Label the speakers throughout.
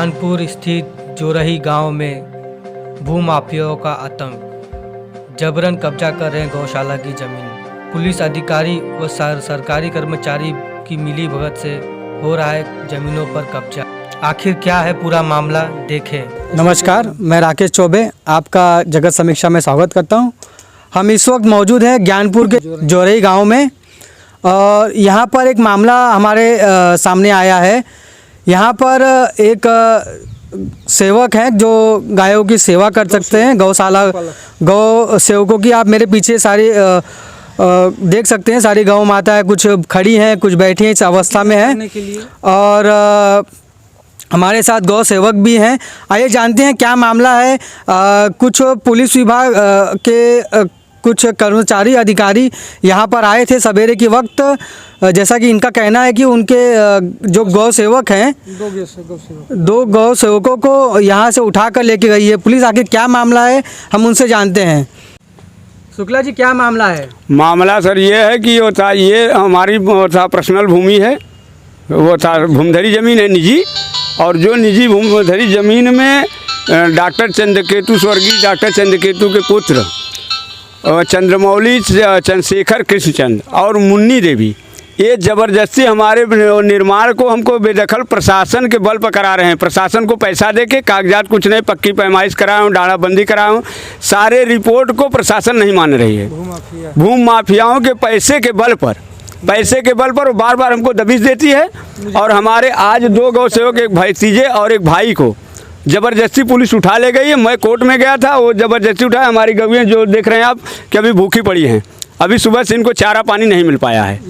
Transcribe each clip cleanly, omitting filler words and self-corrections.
Speaker 1: ज्ञानपुर स्थित जोरही गांव में भूमाफियाओं का आतंक, जबरन कब्जा कर रहे हैं गौशाला की जमीन। पुलिस अधिकारी व सरकारी कर्मचारी की मिलीभगत से हो रहा है जमीनों पर कब्जा। आखिर क्या है पूरा मामला, देखें।
Speaker 2: नमस्कार, मैं राकेश चौबे आपका जगत समीक्षा में स्वागत करता हूं। हम इस वक्त मौजूद हैं ज्ञानपुर के जोरही गांव में और यहाँ पर एक मामला हमारे सामने आया है। यहाँ पर एक सेवक हैं जो गायों की सेवा कर सकते हैं, गौशाला गौ सेवकों की। आप मेरे पीछे सारी देख सकते हैं, सारी गौ माताएं कुछ खड़ी हैं, कुछ बैठी हैं, इस अवस्था में हैं। और हमारे साथ गौ सेवक भी हैं। आइए जानते हैं क्या मामला है। कुछ पुलिस विभाग के कुछ कर्मचारी अधिकारी यहाँ पर आए थे सवेरे के वक्त। जैसा कि इनका कहना है कि उनके जो गौ सेवक हैं, दो गौ सेवकों को यहाँ से उठा कर लेके गई है पुलिस। आखिर क्या मामला है हम उनसे जानते हैं। शुक्ला जी, क्या मामला है?
Speaker 3: मामला सर ये है कि ये हमारी पर्सनल भूमि है, वो था भूमधरी ज़मीन है निजी। और जो निजी भूमधरी ज़मीन में डॉक्टर चंद्रकेतु, स्वर्गीय डॉक्टर चंद्रकेतु के पुत्र चंद्रमौली चंद्रशेखर कृष्णचंद और मुन्नी देवी, ये ज़बरदस्ती हमारे निर्माण को हमको बेदखल प्रशासन के बल पर करा रहे हैं। प्रशासन को पैसा दे के कागजात कुछ नहीं, पक्की पैमाइश कराया हूँ, डालाबंदी कराया हूँ, सारे रिपोर्ट को प्रशासन नहीं मान रही है। भूमि माफियाओं के पैसे के बल पर वो बार बार हमको दबिश देती है। और हमारे आज दो गौ सेवक, एक भतीजे और एक भाई को ज़बरदस्ती पुलिस उठा ले गई है। मैं कोर्ट में गया था, वो ज़बरदस्ती उठाया। हमारी गौएं जो देख रहे हैं आप कि अभी भूखी पड़ी हैं, अभी सुबह से इनको चारा पानी नहीं मिल पाया है।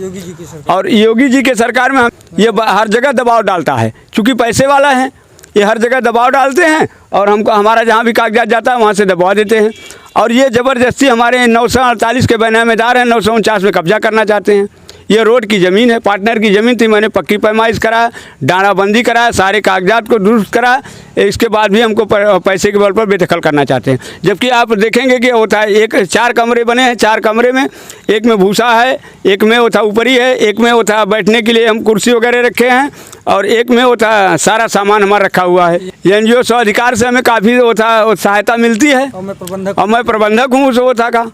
Speaker 3: और योगी जी के सरकार में ये हर जगह दबाव डालता है, क्योंकि पैसे वाला है, ये हर जगह दबाव डालते हैं और हमको हमारा जहाँ भी कागजात जाता है वहाँ से दबा देते हैं। और ये ज़बरदस्ती हमारे 948 के बेनामेदार हैं, 949 में कब्जा करना चाहते हैं। ये रोड की ज़मीन है, पार्टनर की ज़मीन थी। मैंने पक्की पैमाइश कराया, डाणाबंदी कराया, सारे कागजात को दुरुस्त कराया। इसके बाद भी हमको पैसे के बल पर बेदखल करना चाहते हैं। जबकि आप देखेंगे कि होता है 4 कमरे बने हैं, 4 कमरे में एक में भूसा है, एक में होता ऊपरी है, एक में होता बैठने के लिए हम कुर्सी वगैरह रखे हैं, और एक में होता सारा सामान हमारा रखा हुआ है। NGO स्व अधिकार से हमें काफ़ी होता सहायता मिलती है और मैं प्रबंधक हूँ उस होता का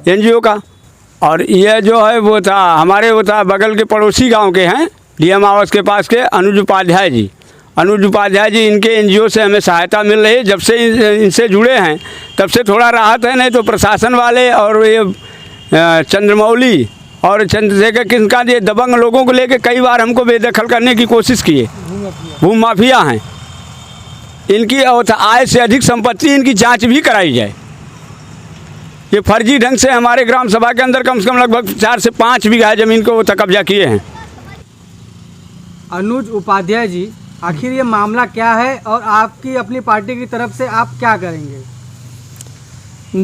Speaker 3: NGO का। और ये जो है वो था हमारे बगल के पड़ोसी गांव के हैं, DM आवास के पास के अनुज उपाध्याय जी, इनके NGO से हमें सहायता मिल रही है। जब से इनसे जुड़े हैं तब से थोड़ा राहत है, नहीं तो प्रशासन वाले और ये चंद्रमौली और चंद्रशेखर किनका ये दबंग लोगों को लेके कई बार हमको बेदखल करने की कोशिश किए। भूमि माफिया हैं, इनकी आय से अधिक संपत्ति इनकी जाँच भी कराई जाए। ये फर्जी ढंग से हमारे ग्राम सभा के अंदर कम से कम लगभग 4 से 5 बीघा ज़मीन को कब्जा किए हैं।
Speaker 1: अनुज उपाध्याय जी, आखिर ये मामला क्या है और आपकी अपनी पार्टी की तरफ से आप क्या करेंगे?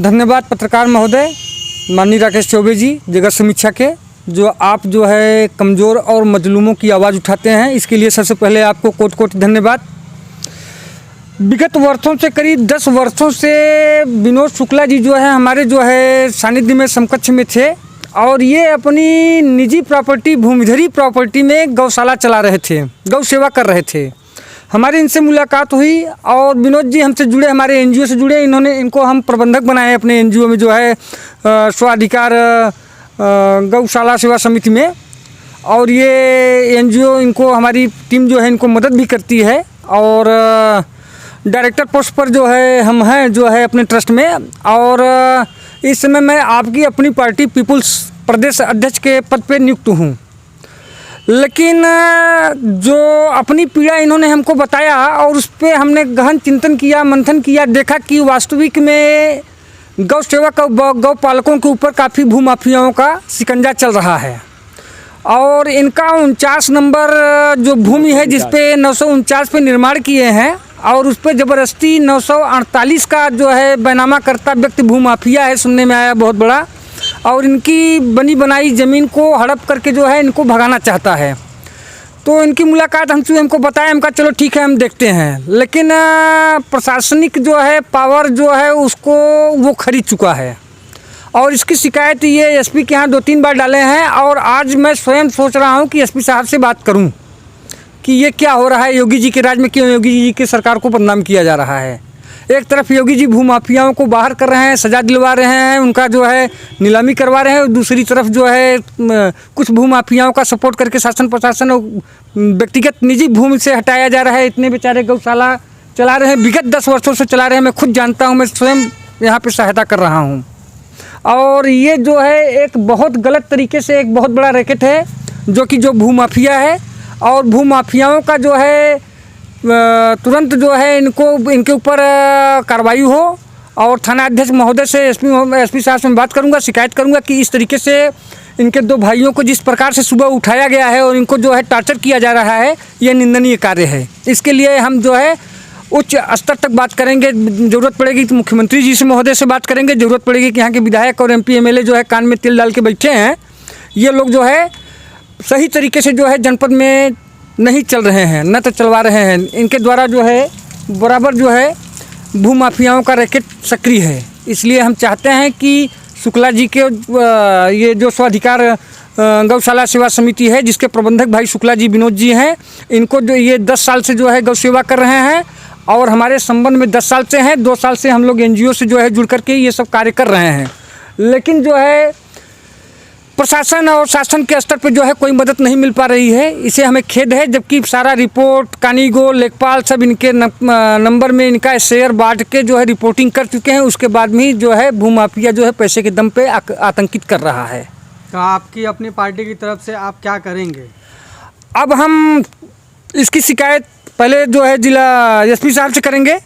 Speaker 2: धन्यवाद पत्रकार महोदय, माननीय राकेश चौबे जी, जगत समीक्षा के। जो आप जो है कमज़ोर और मजलूमों की आवाज़ उठाते हैं, इसके लिए सबसे पहले आपको कोटि धन्यवाद। विगत वर्षों से, करीब 10 वर्षों से विनोद शुक्ला जी जो है हमारे जो है सानिध्य में समकक्ष में थे, और ये अपनी निजी प्रॉपर्टी, भूमिधरी प्रॉपर्टी में गौशाला चला रहे थे, गौ सेवा कर रहे थे। हमारी इनसे मुलाकात हुई और विनोद जी हमसे जुड़े, हमारे NGO से जुड़े। इनको हम प्रबंधक बनाए अपने NGO में, जो है स्वाधिकार गौशाला सेवा समिति में। और ये NGO इनको, हमारी टीम जो है इनको मदद भी करती है। और डायरेक्टर पोस्ट पर जो है हम हैं जो है अपने ट्रस्ट में। और इस समय मैं आपकी अपनी पार्टी पीपुल्स प्रदेश अध्यक्ष के पद पे नियुक्त हूँ। लेकिन जो अपनी पीड़ा इन्होंने हमको बताया और उस पर हमने गहन चिंतन किया, मंथन किया, देखा कि वास्तविक में गौ सेवक और गौ पालकों के ऊपर काफ़ी भूमाफियाओं का शिकंजा चल रहा है। और इनका 49 नंबर जो भूमि है, जिसपे 949 पे निर्माण किए हैं, और उस पर ज़बरदस्ती 948 का जो है बैनामा करता व्यक्ति भूमाफिया है, सुनने में आया बहुत बड़ा। और इनकी बनी बनाई ज़मीन को हड़प करके जो है इनको भगाना चाहता है। तो इनकी मुलाकात हमको बताया, हम कहा चलो ठीक है हम देखते हैं। लेकिन प्रशासनिक जो है पावर जो है उसको वो खरीद चुका है। और इसकी शिकायत ये SP के यहाँ 2-3 बार डाले हैं। और आज मैं स्वयं सोच रहा हूँ कि SP साहब से बात करूँ कि ये क्या हो रहा है, योगी जी के राज में क्यों योगी जी की सरकार को बदनाम किया जा रहा है। एक तरफ योगी जी भूमाफियाओं को बाहर कर रहे हैं, सजा दिलवा रहे हैं, उनका जो है नीलामी करवा रहे हैं, और दूसरी तरफ जो है कुछ भूमाफियाओं का सपोर्ट करके शासन प्रशासन और व्यक्तिगत निजी भूमि से हटाया जा रहा है। इतने बेचारे गौशाला चला रहे हैं, विगत 10 वर्षों से चला रहे हैं। मैं खुद जानता हूँ, मैं स्वयं यहाँ पे सहायता कर रहा हूँ। और ये जो है एक बहुत गलत तरीके से एक बहुत बड़ा रैकेट है जो भूमाफिया है। और भूमाफियाओं का जो है तुरंत जो है इनके ऊपर कार्रवाई हो। और थाना अध्यक्ष महोदय से एसपी साहब से मैं बात करूंगा, शिकायत करूंगा कि इस तरीके से इनके 2 भाइयों को जिस प्रकार से सुबह उठाया गया है और इनको जो है टॉर्चर किया जा रहा है, ये निंदनीय कार्य है। इसके लिए हम जो है उच्च स्तर तक बात करेंगे। ज़रूरत पड़ेगी तो मुख्यमंत्री जी से महोदय से बात करेंगे। ज़रूरत पड़ेगी कि यहाँ के विधायक और MP MLA जो है कान में तेल डाल के बैठे हैं, ये लोग जो है सही तरीके से जो है जनपद में नहीं चल रहे हैं, न तो चलवा रहे हैं। इनके द्वारा जो है बराबर जो है भूमाफियाओं का रैकेट सक्रिय है। इसलिए हम चाहते हैं कि शुक्ला जी के ये जो स्वाधिकार गौशाला सेवा समिति है, जिसके प्रबंधक भाई शुक्ला जी विनोद जी हैं, इनको जो ये 10 साल से जो है गौ सेवा कर रहे हैं और हमारे संबंध में 10 साल से हैं। 2 साल से हम लोग NGO से जो है जुड़ करके ये सब कार्य कर रहे हैं। लेकिन जो है प्रशासन और शासन के स्तर पर जो है कोई मदद नहीं मिल पा रही है। इसे हमें खेद है, जबकि सारा रिपोर्ट कानीगो लेखपाल सब इनके नंबर में इनका शेयर बांट के जो है रिपोर्टिंग कर चुके हैं। उसके बाद भी जो है भूमाफिया जो है पैसे के दम पे आतंकित कर रहा है।
Speaker 1: तो आपकी अपनी पार्टी की तरफ से आप क्या करेंगे?
Speaker 2: अब हम इसकी शिकायत पहले जो है जिला SP साहब से करेंगे।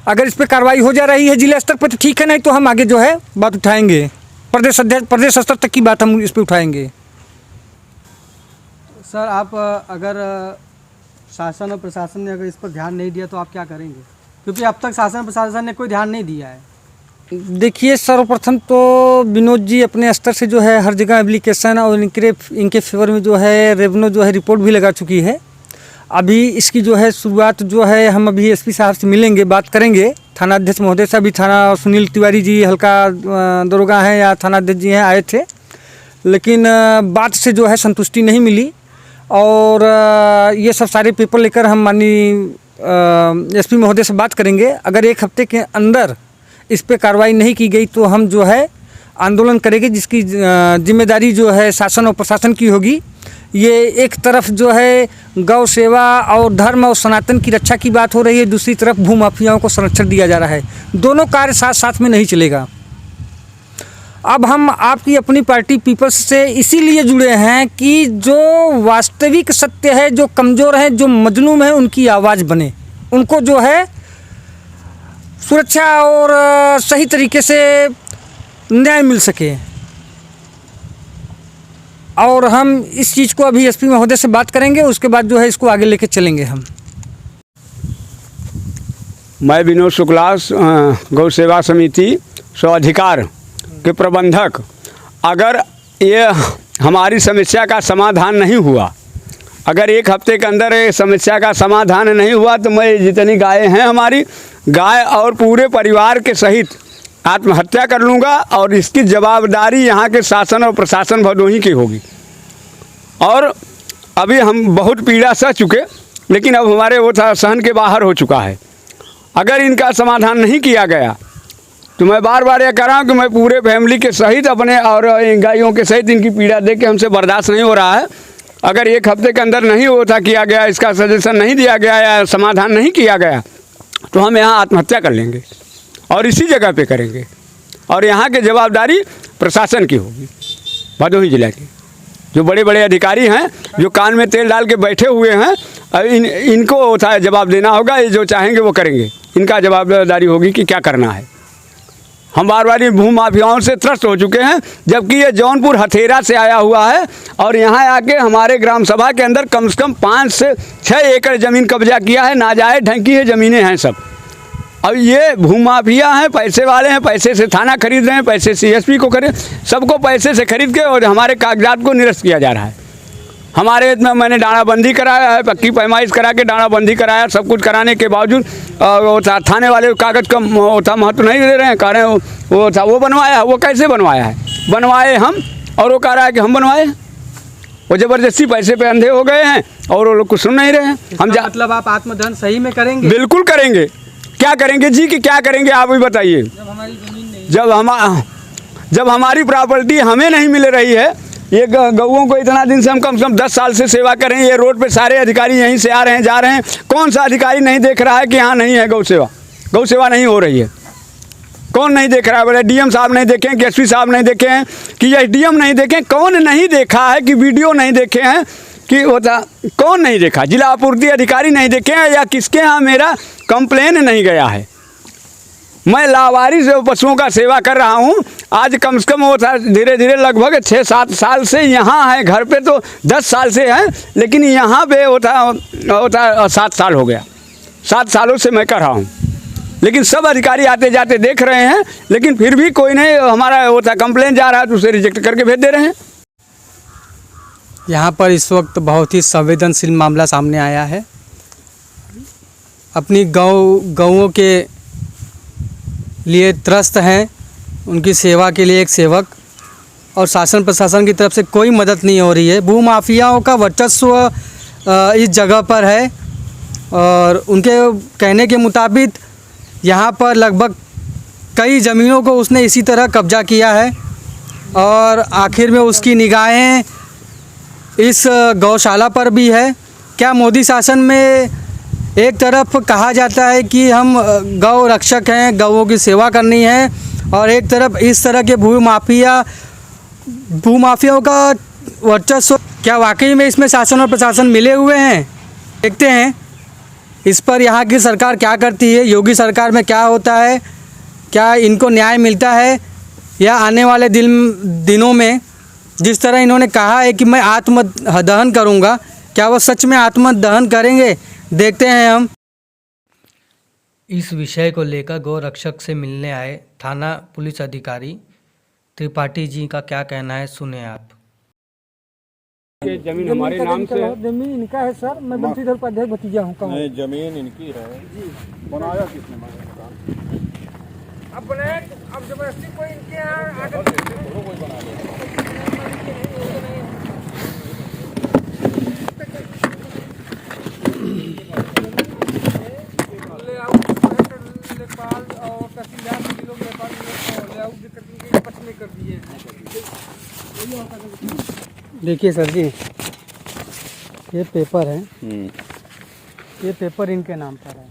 Speaker 2: अगर इस पर कार्रवाई हो जा रही है जिला स्तर पर तो ठीक है, नहीं तो हम आगे जो है बात उठाएंगे। प्रदेश स्तर तक की बात हम इस पर उठाएंगे।
Speaker 1: सर, आप अगर शासन और प्रशासन ने अगर इस पर ध्यान नहीं दिया तो आप क्या करेंगे? क्योंकि अब तक शासन प्रशासन ने कोई ध्यान नहीं दिया है।
Speaker 2: देखिए, सर्वप्रथम तो विनोद जी अपने स्तर से जो है हर जगह एप्लीकेशन और इनके फेवर में जो है रेवेन्यू जो है रिपोर्ट भी लगा चुकी है। अभी इसकी जो है शुरुआत जो है हम अभी SP साहब से मिलेंगे, बात करेंगे। थाना अध्यक्ष महोदय से भी थाना सुनील तिवारी जी हल्का दरोगा हैं या थाना अध्यक्ष जी हैं, आए थे, लेकिन बात से जो है संतुष्टि नहीं मिली। और ये सब सारे पेपर लेकर हम माननीय SP महोदय से बात करेंगे। अगर 1 हफ्ते के अंदर इस पर कार्रवाई नहीं की गई तो हम जो है आंदोलन करेंगे, जिसकी जिम्मेदारी जो है शासन और प्रशासन की होगी। ये एक तरफ जो है गौ सेवा और धर्म और सनातन की रक्षा की बात हो रही है, दूसरी तरफ भूमाफियाओं को संरक्षण दिया जा रहा है। दोनों कार्य साथ साथ में नहीं चलेगा। अब हम आपकी अपनी पार्टी पीपल्स से इसीलिए जुड़े हैं कि जो वास्तविक सत्य है, जो कमज़ोर हैं, जो मजलूम हैं, उनकी आवाज़ बने, उनको जो है सुरक्षा और सही तरीके से न्याय मिल सके। और हम इस चीज़ को अभी SP महोदय से बात करेंगे, उसके बाद जो है इसको आगे लेके चलेंगे हम।
Speaker 3: मैं विनोद शुक्ला, गौ सेवा समिति स्वाधिकार के प्रबंधक। अगर ये हमारी समस्या का समाधान नहीं हुआ, अगर 1 हफ्ते के अंदर ये समस्या का समाधान नहीं हुआ, तो मैं जितनी गायें हैं हमारी गाय और पूरे परिवार के सहित आत्महत्या कर लूँगा। और इसकी जवाबदारी यहाँ के शासन और प्रशासन भदोही की होगी। और अभी हम बहुत पीड़ा सह चुके, लेकिन अब हमारे वो सहन के बाहर हो चुका है। अगर इनका समाधान नहीं किया गया तो मैं बार बार यह कह रहा हूँ कि मैं पूरे फैमिली के सहित अपने और गायों के सहित इनकी पीड़ा देख के हमसे बर्दाश्त नहीं हो रहा है। अगर 1 हफ्ते के अंदर नहीं होता किया गया, इसका सजेशन नहीं दिया गया या समाधान नहीं किया गया, तो हम यहाँ आत्महत्या कर लेंगे और इसी जगह पे करेंगे। और यहाँ की जवाबदारी प्रशासन की होगी, भदोही जिला की। जो बड़े बड़े अधिकारी हैं जो कान में तेल डाल के बैठे हुए हैं, इनको होता है जवाब देना होगा। ये जो चाहेंगे वो करेंगे, इनका जवाबदारी होगी कि क्या करना है। हम बार बार भूमाफियाओं से त्रस्त हो चुके हैं, जबकि ये जौनपुर हथेरा से आया हुआ है और यहाँ आके हमारे ग्राम सभा के अंदर कम से कम 5 से 6 एकड़ ज़मीन कब्जा किया है। नाजायज़ ढंग की है ज़मीनें हैं सब। अब ये भूमाफिया हैं, पैसे वाले हैं, पैसे से थाना खरीद रहे हैं, पैसे से SP को खरीद, सबको पैसे से खरीद के और हमारे कागजात को निरस्त किया जा रहा है। हमारे में मैंने डाणाबंदी कराया है, पक्की पैमाइश करा के डाणाबंदी कराया। सब कुछ कराने के बावजूद थाने वाले कागज़ का महत्व नहीं दे रहे हैं। कह रहे हैं वो बनवाया है। वो कैसे बनवाया है? बनवाए हम और वो कह रहा है कि हम बनवाए। वो ज़बरदस्ती पैसे पे अंधे हो गए हैं और वो लोग कुछ सुन नहीं रहे हैं। हम
Speaker 1: मतलब आप आत्मदहन सही में करेंगे?
Speaker 3: बिल्कुल करेंगे। क्या करेंगे जी कि क्या करेंगे आप भी बताइए। जब हमारी प्रॉपर्टी हमें नहीं मिल रही है, ये गऊओं को इतना दिन से हम कम से कम 10 साल से सेवा कर रहे हैं। ये रोड पे सारे अधिकारी यहीं से आ रहे हैं जा रहे हैं, कौन सा अधिकारी नहीं देख रहा है कि यहाँ नहीं है गौ सेवा नहीं हो रही है? कौन नहीं देख रहा है? बोले डीएम साहब नहीं देखे हैं कि एसपी साहब नहीं देखे हैं कि एसडीएम नहीं देखे, कौन नहीं देखा है कि वीडियो नहीं देखे हैं कि होता, कौन नहीं देखा? जिला आपूर्ति अधिकारी नहीं देखे हैं या किसके यहाँ मेरा कंप्लेन नहीं गया है? मैं लावारिस पशुओं का सेवा कर रहा हूँ आज कम से कम होता धीरे धीरे लगभग 6-7 साल से यहाँ है। घर पे तो 10 साल से है, लेकिन यहाँ पे होता 7 साल हो गया। 7 सालों से मैं कर रहा हूँ, लेकिन सब अधिकारी आते जाते देख रहे हैं, लेकिन फिर भी कोई नहीं हमारा होता कंप्लेन जा रहा है तो उसे रिजेक्ट करके भेज दे रहे हैं।
Speaker 4: यहाँ पर इस वक्त बहुत ही संवेदनशील मामला सामने आया है। अपनी गौओं के लिए त्रस्त हैं, उनकी सेवा के लिए एक सेवक, और शासन प्रशासन की तरफ से कोई मदद नहीं हो रही है। भूमाफियाओं का वर्चस्व इस जगह पर है और उनके कहने के मुताबिक यहाँ पर लगभग कई ज़मीनों को उसने इसी तरह कब्जा किया है और आखिर में उसकी निगाहें इस गौशाला पर भी है। क्या मोदी शासन में एक तरफ कहा जाता है कि हम गौ रक्षक हैं, गौओं की सेवा करनी है, और एक तरफ इस तरह के भूमाफियाओं का वर्चस्व, क्या वाकई में इसमें शासन और प्रशासन मिले हुए हैं? देखते हैं इस पर यहाँ की सरकार क्या करती है, योगी सरकार में क्या होता है, क्या इनको न्याय मिलता है, या आने वाले दिनों में जिस तरह इन्होंने कहा है कि मैं आत्मदहन करूँगा, क्या वो सच में आत्मदहन करेंगे? देखते हैं हम।
Speaker 1: इस विषय को लेकर गौ रक्षक से मिलने आए थाना पुलिस अधिकारी त्रिपाठी जी का क्या कहना है, सुने आप।
Speaker 3: ये जमीन हमारे नाम से,
Speaker 2: जमीन इनका है सर, मैं बंशीधर उपाध्याय भतीजा हूँ।
Speaker 5: नहीं, जमीन इनकी है जी। बनाया किसने मकान?
Speaker 2: अब जबरदस्ती कोई इनके यहाँ
Speaker 5: कोई बना दे।
Speaker 2: देखिए सर जी, ये पेपर है, ये पेपर इनके नाम पर है।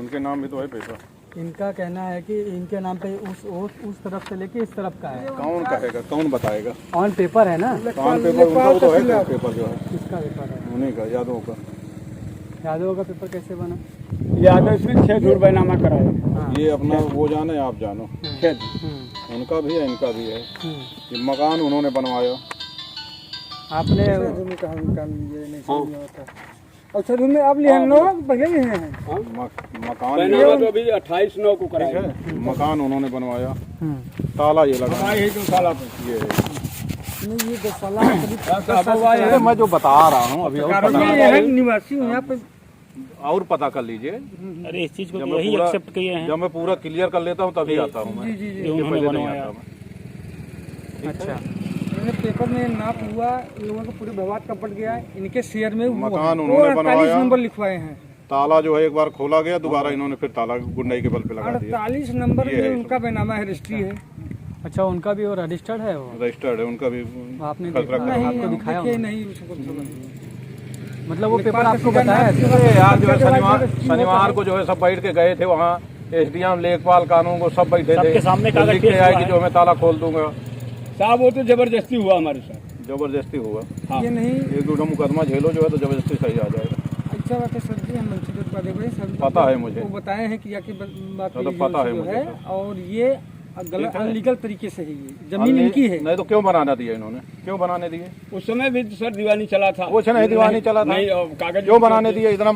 Speaker 5: उनके नाम भी तो है पेपर।
Speaker 2: इनका कहना है कि इनके नाम पे उस तरफ से लेके इस तरफ का है।
Speaker 5: कौन कहेगा, कौन बताएगा?
Speaker 2: ऑन पेपर है ना,
Speaker 5: कौन पेपर? उनका तो है पेपर जो है,
Speaker 2: किसका पेपर है?
Speaker 5: उन्हीं का, यादव का।
Speaker 2: यादव का पेपर कैसे बना?
Speaker 3: यादव से 6 जुर्माना कराए।
Speaker 2: हाँ।
Speaker 5: ये अपना वो जाने, आप जानो। उनका भी है, इनका भी है। ये मकान उन्होंने बनवाया।
Speaker 2: आपने ये नहीं समझ होता। अच्छा, रूम में आप लिए हैं लोग, पहले ही हैं।
Speaker 5: मकान
Speaker 3: तो अभी 28/9 को कराया है।
Speaker 5: मकान उन्होंने बनवाया, ताला ये लगा।
Speaker 3: यही तो साला पे
Speaker 5: ये
Speaker 2: नहीं, ये गौशाला
Speaker 5: मैं जो बता रहा हूँ अभी,
Speaker 2: निवासी हूँ यहाँ पे।
Speaker 5: और पता कर लीजिए।
Speaker 6: अरे इस चीज को तो यही एक्सेप्ट किए हैं।
Speaker 5: जब मैं पूरा क्लियर कर लेता हूँ तभी आता हूँ मैं।
Speaker 6: ये उन्होंने बनवाया।
Speaker 2: अच्छा, इन्होंने पेपर में नाप हुआ, इन लोगों को पूरे विवाद का पट गया है, इनके शेयर में
Speaker 5: मकान उन्होंने बनवाया।
Speaker 2: नंबर लिखवाए हैं।
Speaker 5: ताला जो है एक बार खोला गया, दोबारा इन्होंने फिर ताला गुंडाई के बल पे लगा दिया।
Speaker 2: 48 नंबर में उनका बेनामा है, रजिस्ट्री है। अच्छा, उनका भी वो रजिस्टर्ड है, वो
Speaker 5: रजिस्टर्ड है उनका भी।
Speaker 2: आपने
Speaker 5: आपको
Speaker 2: दिखाया नहीं? मतलब वो पेपर आपको बताया?
Speaker 5: यार जो है शनिवार को जो है सब बैठ के गए थे वहाँ, एसडीएम, लेखपाल, कानून को सब बैठे थे।
Speaker 6: सबके सामने कागज
Speaker 5: लिख के आए कि जो मैं ताला खोल दूंगा।
Speaker 3: साहब वो तो जबरदस्ती हुआ हमारे साथ।
Speaker 5: जबरदस्ती हुआ।
Speaker 2: ये नहीं,
Speaker 5: 1-2 मुकदमा झेलो जो है तो जबरदस्ती सही आ जाएगा।
Speaker 2: अच्छा बात है सर जी, हम मंत्री
Speaker 5: पता है मुझे,
Speaker 2: वो बताए हैं कि जाके बात
Speaker 5: तो पता है मुझे।
Speaker 2: और ये गलत अनलीगल तरीके से है, ये जमीन इनकी है।
Speaker 5: नहीं तो क्यों बनाना दिया इन्होंने? क्यों बनाने दिए?
Speaker 3: उस समय भी सर दीवानी चला था।
Speaker 5: वो नहीं दीवानी चला था,
Speaker 3: कागज
Speaker 5: क्यों बनाने दिए? इतना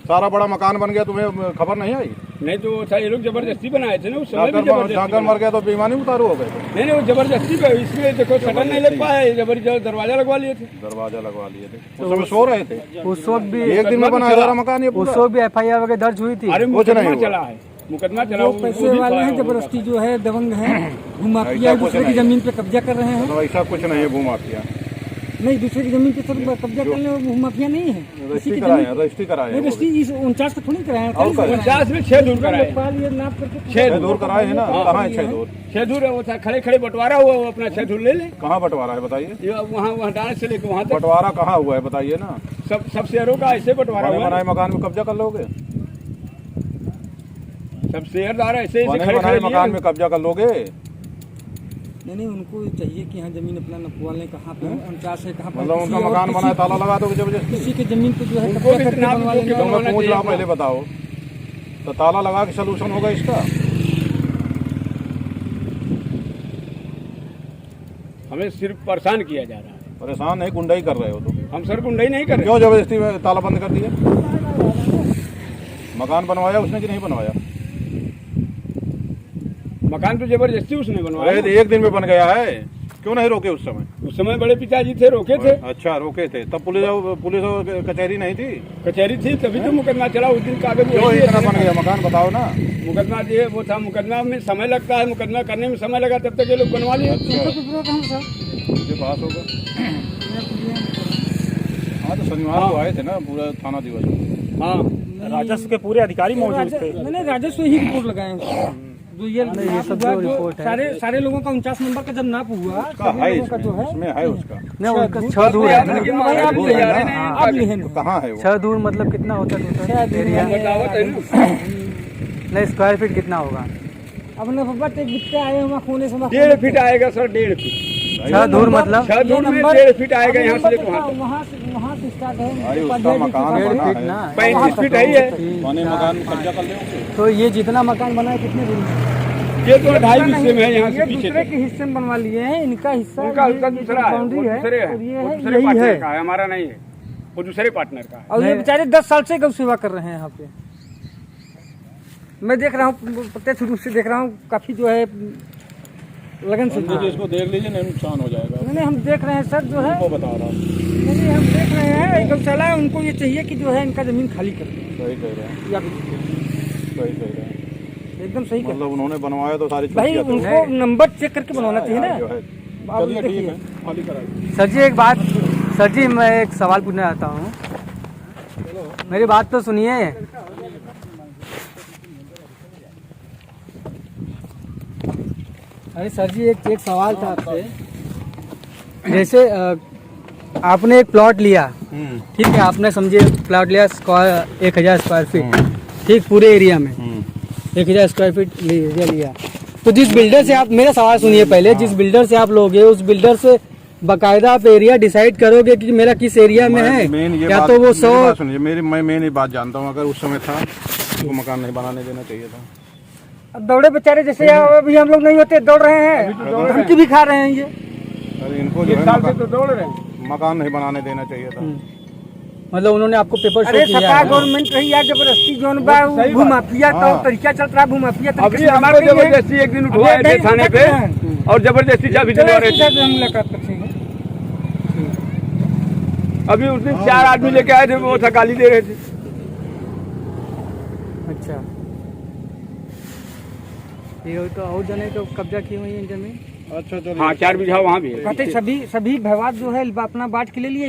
Speaker 5: सारा बड़ा मकान बन गया, तुम्हें खबर नहीं आई?
Speaker 3: नहीं तो सर ये लोग जबरदस्ती बनाए थे ना उस समय।
Speaker 5: जाकर मर गया तो बेईमानी उतारू हो गए।
Speaker 3: नहीं वो जबरदस्ती पे, इसमें देखो शटर नहीं लग पाया, जबरदस्ती दरवाजा लगवा लिए थे।
Speaker 5: दरवाजा लगवा लिए थे, उस समय सो रहे थे।
Speaker 2: उस वक्त भी
Speaker 5: एक दिन में बनाया सारा मकान ये।
Speaker 2: उस वक्त भी FIR वगैरह दर्ज हुई थी।
Speaker 3: अरे मुकदमा चला है, मुकदमा चला।
Speaker 2: वो पैसे वाले हैं, जबरदस्ती जो है दबंग है, भूमाफिया दूसरे की जमीन पे कब्जा कर रहे हैं।
Speaker 5: तो ऐसा कुछ नहीं है भूमाफिया।
Speaker 2: नहीं, दूसरे की जमीन पे सर कब्जा करने में भूमाफिया नहीं है।
Speaker 5: रजिस्ट्री कराए हैं, रजिस्ट्री कराए हैं।
Speaker 2: रजिस्ट्री इस 49 का थोड़ी कराए हैं।
Speaker 5: और क्या?
Speaker 3: 50 में 6 दूर कराए
Speaker 2: लोकपाल ये नाप करके
Speaker 5: 6 दूर कराए हैं ना, कहाँ है 6 दूर?
Speaker 3: 6 दूर है, वो था खड़े खड़े बंटवारा हुआ, वो अपना 6 दूर ले ले।
Speaker 5: कहाँ बंटवारा है बताइए?
Speaker 3: ये वहाँ हटाने से लेकर वहाँ तक
Speaker 5: बंटवारा कहाँ हुआ है बताइए ना।
Speaker 3: सब शेयरों का ऐसे बंटवारा
Speaker 5: बने
Speaker 3: हुआ
Speaker 5: बनाए
Speaker 3: है।
Speaker 5: मकान में कब्जा कर लोगे?
Speaker 3: सब शेयरदार ऐसे ऐसे
Speaker 5: बने
Speaker 3: खड़े
Speaker 5: बनाए
Speaker 3: खड़े
Speaker 5: मकान में कब्जा कर लोगे?
Speaker 2: नहीं, उनको चाहिए कि हाँ जमीन अपना नपवा लें, कहाँ पे 49 है, कहाँ पे
Speaker 5: मतलब उनका मकान बनाए ताला लगा दोगे जबरदस्ती?
Speaker 2: किसी की जमीन पे जो है
Speaker 3: उनको
Speaker 2: कब्जा
Speaker 3: भी
Speaker 2: करके
Speaker 3: नाप
Speaker 2: बनवा
Speaker 3: दो
Speaker 2: लेना।
Speaker 3: कि
Speaker 5: तो मैं पूछ रहा हूँ, पहले बताओ तो ताला लगा के सलूशन होगा इसका?
Speaker 3: हमें सिर्फ परेशान किया जा रहा है।
Speaker 5: परेशान नहीं, गुंडाई कर रहे हो तुम।
Speaker 3: हम सर गुंडाई नहीं कर रहे।
Speaker 5: क्यों जबरदस्ती में ताला बंद कर दिया? मकान बनवाया उसने कि नहीं बनवाया?
Speaker 3: मकान तो जबरदस्ती उसने बनवाया।
Speaker 5: अरे एक दिन में बन गया है, क्यों नहीं रोके उस समय?
Speaker 3: उस समय बड़े पिताजी थे, रोके थे।
Speaker 5: अच्छा, रोके थे तब पुलिस कचहरी नहीं थी?
Speaker 3: कचहरी थी तभी तो मुकदमा चला। उस दिन कागज
Speaker 5: क्यों
Speaker 3: वही
Speaker 5: इतना
Speaker 3: है।
Speaker 5: बन गया मकान बताओ ना।
Speaker 3: मुकदमा दिए वो था, मुकदमा में समय लगता है, मुकदमा करने में समय लगा, तब तक ये लोग बनवा लिए।
Speaker 5: अच्छा, मुझे पास होगा। हाँ तो शनिवार को आए थे ना पूरा थाना दिवस।
Speaker 3: हाँ,
Speaker 6: राजस्व के पूरे अधिकारी मौजूद थे।
Speaker 2: मैंने राजस्व ही रिपोर्ट लगाए हैं। जो ये सब जो रिपोर्ट है सारे लोगों का 49 नंबर का जब नाप हुआ,
Speaker 5: उसका
Speaker 2: सभी
Speaker 5: है
Speaker 2: लोगों का जो है
Speaker 5: उसमें है उसका।
Speaker 4: नहीं, उनका 6 दूर है ना।
Speaker 2: आप
Speaker 5: दूर है ना?
Speaker 2: आप लिखे
Speaker 5: तो कहाँ है वो?
Speaker 4: 6 दूर मतलब कितना होता है टोटल एरिया?
Speaker 3: बतावत है ना।
Speaker 4: नहीं, स्क्वायर फीट कितना होगा?
Speaker 2: अपने पापा एक बिट्टे आए हुआ खोने से
Speaker 3: 1.5 फीट आएगा सर, 1.5 फीट।
Speaker 4: 6 दूर मतलब
Speaker 3: 6 दूर में 1.5 फीट आएगा यहाँ से लेकर वहाँ तक।
Speaker 2: वहाँ से स्टार्ट है।
Speaker 5: भाई उसका मकान
Speaker 4: 1.5
Speaker 5: बना
Speaker 4: फीट
Speaker 5: है,
Speaker 4: ना।
Speaker 3: 35 फीट है ही है।
Speaker 5: बने मकान कब्जा कर लेंगे।
Speaker 4: तो ये जितना मकान बना है कितने दूर में?
Speaker 3: ये तो 2.5 हिस्से में है, यहाँ से
Speaker 2: ये
Speaker 3: पीछे
Speaker 2: दूसरे
Speaker 3: तक।
Speaker 2: के हिस्से में बनवा लिए हैं, इनका हिस्सा
Speaker 3: उनका
Speaker 2: ये
Speaker 3: उसका दूसरा है, वो
Speaker 2: बाउंड्री है
Speaker 3: दूसरे है,
Speaker 2: और ये
Speaker 3: वो
Speaker 2: है,
Speaker 3: दूसरे
Speaker 2: यही
Speaker 3: पार्टनर
Speaker 2: है।
Speaker 3: का है, हमारा नहीं है, वो दूसरे पार्टनर का है।
Speaker 2: और ये बेचारे 10 साल से गौ सेवा कर रहे हैं यहाँ पे। मैं देख रहा हूँ, प्रत्यक्ष रूप से देख रहा हूँ, काफी जो है लगन से।
Speaker 5: पंडित जी इसको देख लीजिए, नहीं नुकसान हो जाएगा।
Speaker 2: नहीं, हम देख रहे हैं सर जो है,
Speaker 5: वो बता रहा हूँ।
Speaker 2: नहीं हम देख रहे हैं गौशाला है, उनको ये चाहिए कि जो है इनका जमीन खाली कर दें।
Speaker 5: सही कह रहे हैं,
Speaker 2: या फिर
Speaker 5: सही कह रहे हैं।
Speaker 2: एकदम सही कर
Speaker 5: मतलब उन्होंने बनवाया तो सारी
Speaker 2: भाई,
Speaker 5: छुट्टियां तो
Speaker 2: उनको नंबर चेक करके बनवाना चाहिए ना।
Speaker 5: जो है।
Speaker 2: आप
Speaker 5: चलिए ठीक
Speaker 2: देखिए।
Speaker 5: है, खाली कराइए।
Speaker 4: सर जी एक बात, सर जी मैं एक सवाल पूछना चाहता हूँ, मेरी बात तो सुनिए। अरे सर जी एक सवाल था आपसे। जैसे आपने एक प्लॉट लिया, ठीक है, आपने समझिए प्लॉट लिया 1000 स्क्वायर फीट, ठीक, पूरे एरिया में 1000 स्क्वायर फीट एरिया लिया। तो जिस बिल्डर से आप, मेरा सवाल सुनिए पहले, जिस बिल्डर से आप लोगे उस बिल्डर से बकायदा आप एरिया डिसाइड करोगे कि मेरा किस एरिया में है, या तो वो 100।
Speaker 5: सुनिए मैं मेरी बात जानता हूँ, अगर उस समय था तो मकान नहीं बनाने देना चाहिए था।
Speaker 2: अब दौड़े बेचारे जैसे अभी हम लोग नहीं होते, दौड़ रहे हैं, धमकी भी खा रहे हैं ये।
Speaker 5: अरे इनको जो है
Speaker 3: तो दौड़ रहे हैं।
Speaker 5: मकान नहीं बनाने देना चाहिए था।
Speaker 4: मतलब उन्होंने आपको पेपर
Speaker 2: अरे
Speaker 4: शो किया
Speaker 2: सपा
Speaker 4: है?
Speaker 2: गवर्नमेंट रही है, जबरदस्ती जोन बा
Speaker 3: सही बात।
Speaker 2: भूमाफिया तो
Speaker 5: हाँ।
Speaker 2: तरीका चल रहा है, भूमाफिया
Speaker 3: अभी
Speaker 2: तरीके से
Speaker 3: हमारे
Speaker 2: हम लोग नहीं
Speaker 3: जबरदस्ती एक दिन
Speaker 2: हैं।
Speaker 3: उठवाए थे
Speaker 2: अभी
Speaker 3: थाने पे,
Speaker 2: हैं।
Speaker 3: और जबरदस्ती चाबी दिलवा रहे थे।
Speaker 2: से हम मुलाकात करते हैं।
Speaker 3: अभी उस दिन 4 आदमी लेके आए थे, वो था गाली दे रहे थे।
Speaker 4: अच्छा, ये तो और जने तो कब्जा की हुई है जमीन।
Speaker 5: अच्छा चलो।
Speaker 3: हाँ, 4 बीघा वहाँ भी है।
Speaker 2: कहते सभी विभाग जो है अपना बांट के ले लिए।